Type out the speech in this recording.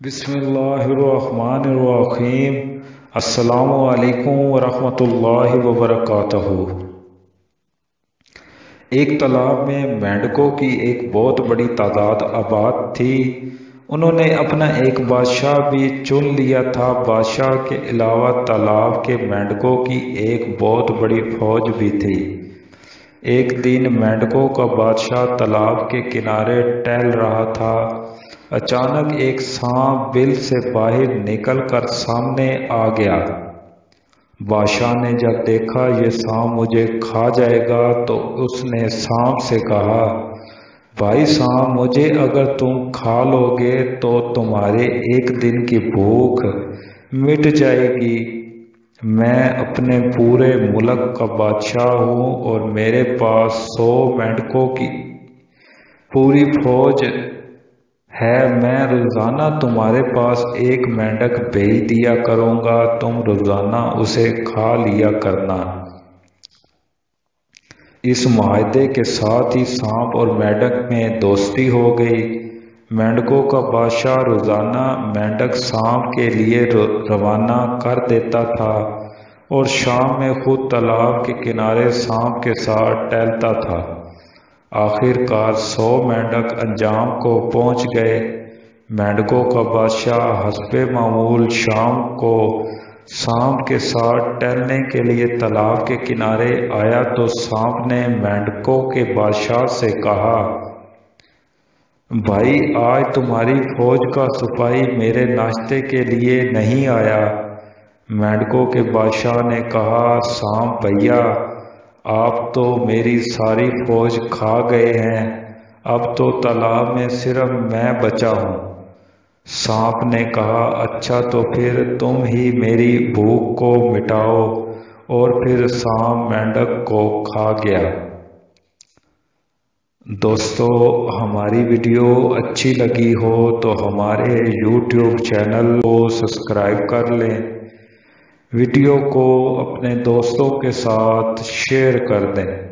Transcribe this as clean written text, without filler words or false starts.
बिस्मिल्लाहिर्रहमानिर्रहीम। अस्सलामु अलैकुम वरहमतुल्लाहि वबरकातुहू। एक तालाब में मेंढकों की एक बहुत बड़ी तादाद आबाद थी। उन्होंने अपना एक बादशाह भी चुन लिया था। बादशाह के अलावा तालाब के मेंढकों की एक बहुत बड़ी फौज भी थी। एक दिन मेंढकों का बादशाह तालाब के किनारे टहल रहा था। अचानक एक सांप बिल से बाहर निकलकर सामने आ गया। बादशाह ने जब देखा ये सांप मुझे खा जाएगा तो उसने सांप से कहा, भाई सांप, मुझे अगर तुम खा लोगे तो तुम्हारे एक दिन की भूख मिट जाएगी। मैं अपने पूरे मुल्क का बादशाह हूँ और मेरे पास 100 मेंढकों की पूरी फौज है। मैं रोजाना तुम्हारे पास एक मेंढक भेज दिया करूँगा, तुम रोजाना उसे खा लिया करना। इस मुआहदे के साथ ही सांप और मेंढक में दोस्ती हो गई। मेंढकों का बादशाह रोजाना मेंढक सांप के लिए रवाना कर देता था और शाम में खुद तालाब के किनारे सांप के साथ टहलता था। आखिरकार 100 मेंढक अंजाम को पहुंच गए। मेंढकों का बादशाह हस्बे मामूल शाम को सांप के साथ टहलने के लिए तालाब के किनारे आया तो सांप ने मेंढकों के बादशाह से कहा, भाई आज तुम्हारी फौज का सिपाही मेरे नाश्ते के लिए नहीं आया। मेंढकों के बादशाह ने कहा, सांप भैया, आप तो मेरी सारी फौज खा गए हैं, अब तो तालाब में सिर्फ मैं बचा हूँ। सांप ने कहा, अच्छा तो फिर तुम ही मेरी भूख को मिटाओ। और फिर सांप मेंढक को खा गया। दोस्तों, हमारी वीडियो अच्छी लगी हो तो हमारे YouTube चैनल को सब्सक्राइब कर लें। वीडियो को अपने दोस्तों के साथ शेयर कर दें।